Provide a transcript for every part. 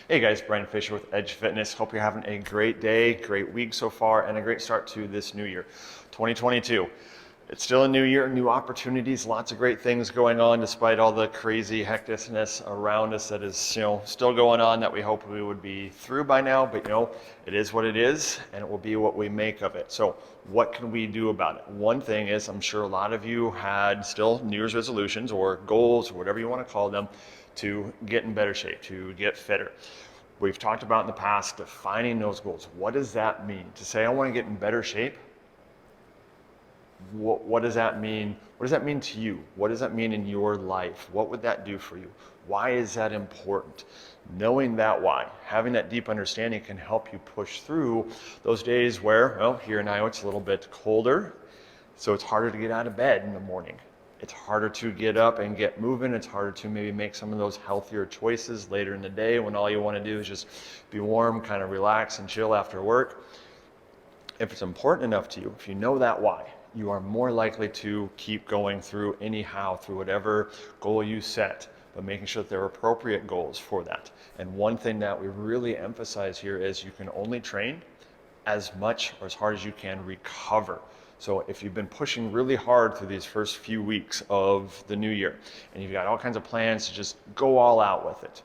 Hey guys, Brian Fisher with Edge Fitness. Hope you're having a great day, great week so far, and a great start to this new year, 2022. It's still a new year, new opportunities, lots of great things going on despite all the crazy hecticness around us that is, still going on that we hope we would be through by now, but it is what it is and it will be what we make of it. So what can we do about it? One thing is I'm sure a lot of you had still New Year's resolutions or goals or whatever you want to call them to get in better shape, to get fitter. We've talked about in the past defining those goals. What does that mean? To say I want to get in better shape, what does that mean? What does that mean to you? What does that mean in your life? What would that do for you? Why is that important? Knowing that why, having that deep understanding can help you push through those days where, well, here in Iowa it's a little bit colder, so it's harder to get out of bed in the morning. It's harder to get up and get moving. It's harder to maybe make some of those healthier choices later in the day when all you want to do is just be warm, kind of relax and chill after work. If it's important enough to you, if you know that why, you are more likely to keep going through anyhow, through whatever goal you set, but making sure that there are appropriate goals for that. And one thing that we really emphasize here is you can only train as much or as hard as you can recover. So if you've been pushing really hard through these first few weeks of the new year and you've got all kinds of plans to just go all out with it,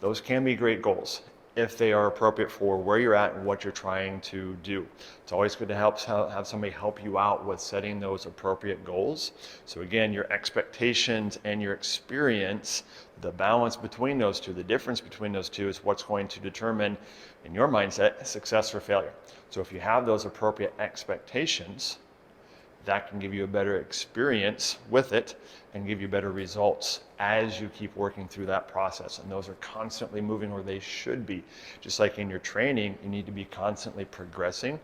those can be great goals if they are appropriate for where you're at and what you're trying to do. It's always good to have somebody help you out with setting those appropriate goals. So again, your expectations and your experience, the balance between those two, the difference between those two is what's going to determine in your mindset success or failure. So if you have those appropriate expectations, that can give you a better experience with it and give you better results as you keep working through that process. And those are constantly moving where they should be. Just like in your training, you need to be constantly progressing.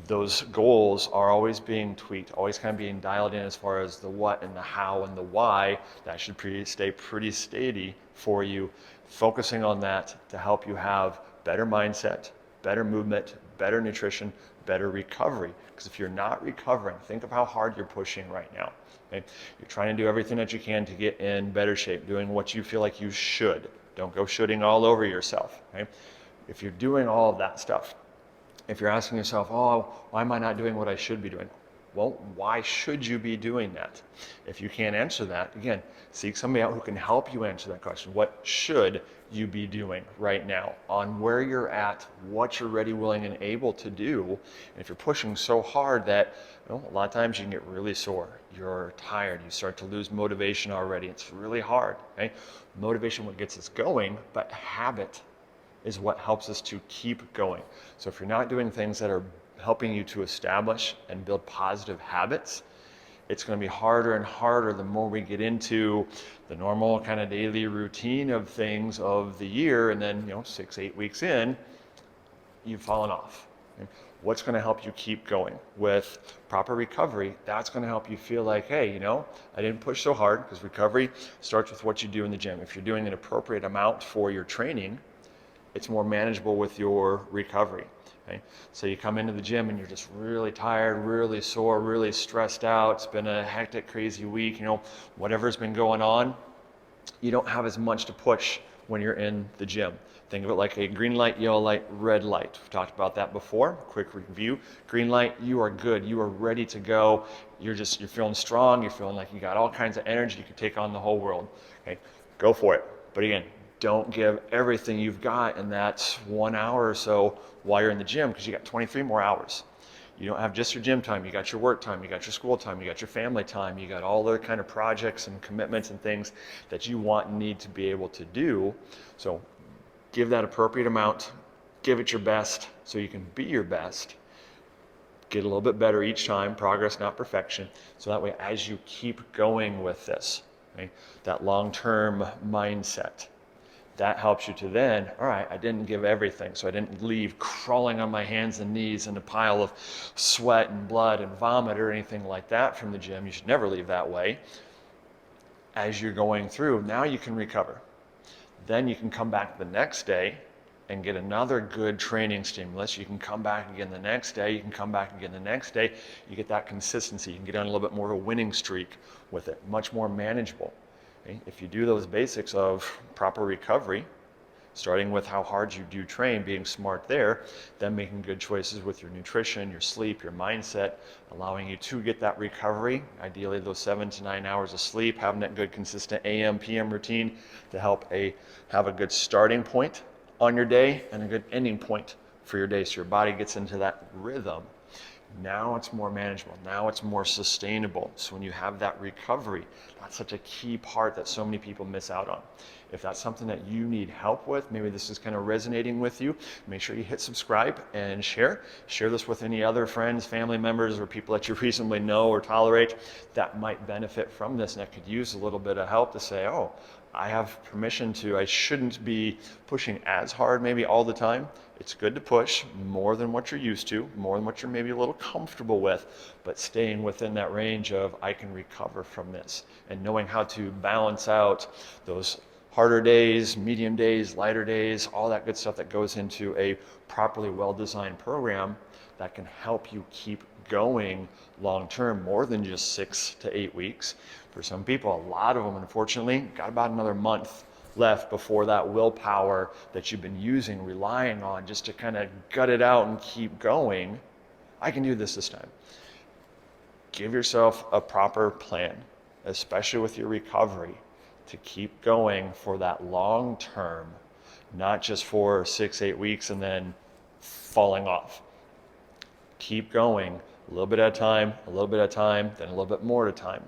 Those goals are always being tweaked, always kind of being dialed in as far as the what and the how and the why. That should stay pretty steady for you, focusing on that to help you have better mindset, better movement, better nutrition, better recovery. Because if you're not recovering, think of how hard you're pushing right now. Okay? You're trying to do everything that you can to get in better shape, doing what you feel like you should. Don't go shooting all over yourself. Okay? If you're doing all of that stuff, if you're asking yourself, oh, why am I not doing what I should be doing? Well, why should you be doing that? If you can't answer that, again, seek somebody out who can help you answer that question. What should you be doing right now on where you're at, what you're ready, willing, and able to do? And if you're pushing so hard that a lot of times you can get really sore, you're tired, you start to lose motivation already. It's really hard. Okay? Motivation what gets us going, but habit is what helps us to keep going. So if you're not doing things that are helping you to establish and build positive habits, it's going to be harder and harder the more we get into the normal kind of daily routine of things of the year, and then 6-8 weeks in, you've fallen off. Okay? What's going to help you keep going with proper recovery? That's going to help you feel like, hey, I didn't push so hard, because recovery starts with what you do in the gym. If you're doing an appropriate amount for your training, it's more manageable with your recovery. Okay? So you come into the gym and you're just really tired, really sore, really stressed out. It's been a hectic, crazy week. Whatever's been going on, you don't have as much to push when you're in the gym. Think of it like a green light, yellow light, red light. We've talked about that before. Quick review. Green light, you are good. You are ready to go. You're feeling strong. You're feeling like you got all kinds of energy. You can take on the whole world. Okay? Go for it. But again, don't give everything you've got in that 1 hour or so while you're in the gym, because you got 23 more hours. You don't have just your gym time. You got your work time, you got your school time, you got your family time, you got all the kind of projects and commitments and things that you want and need to be able to do. So give that appropriate amount, give it your best so you can be your best. Get a little bit better each time, progress, not perfection. So that way, as you keep going with this, right, that long-term mindset, that helps you to then, all right, I didn't give everything, so I didn't leave crawling on my hands and knees in a pile of sweat and blood and vomit or anything like that from the gym. You should never leave that way. As you're going through, now you can recover. Then you can come back the next day and get another good training stimulus. You can come back again the next day. You can come back again the next day. You get that consistency. You can get on a little bit more of a winning streak with it, much more manageable. Okay? If you do those basics of proper recovery, starting with how hard you do train, being smart there, then making good choices with your nutrition, your sleep, your mindset, allowing you to get that recovery, ideally those 7 to 9 hours of sleep, having that good consistent AM, PM routine to help have a good starting point on your day and a good ending point for your day, so your body gets into that rhythm. Now it's more manageable. Now it's more sustainable. So when you have that recovery, that's such a key part that so many people miss out on. If that's something that you need help with, maybe this is kind of resonating with you, make sure you hit subscribe and share. Share this with any other friends, family members, or people that you reasonably know or tolerate that might benefit from this and that could use a little bit of help to say, oh, I have permission to, I shouldn't be pushing as hard maybe all the time. It's good to push more than what you're used to, more than what you're maybe a little comfortable with, but staying within that range of I can recover from this, and knowing how to balance out those harder days, medium days, lighter days, all that good stuff that goes into a properly well-designed program that can help you keep going long term, more than just 6 to 8 weeks. For some people, a lot of them, unfortunately, got about another month left before that willpower that you've been using, relying on just to kind of gut it out and keep going. I can do this time. Give yourself a proper plan, especially with your recovery, to keep going for that long term, not just for 6, 8 weeks and then falling off. Keep going a little bit at a time, a little bit at a time, then a little bit more at a time,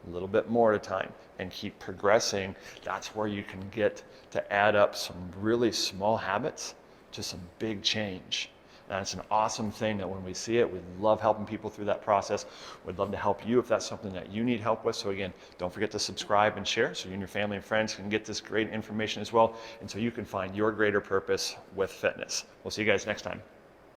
a little bit more at a time, and keep progressing. That's where you can get to add up some really small habits to some big change. And it's an awesome thing that when we see it, we love helping people through that process. We'd love to help you if that's something that you need help with. So again, don't forget to subscribe and share so you and your family and friends can get this great information as well, and so you can find your greater purpose with fitness. We'll see you guys next time.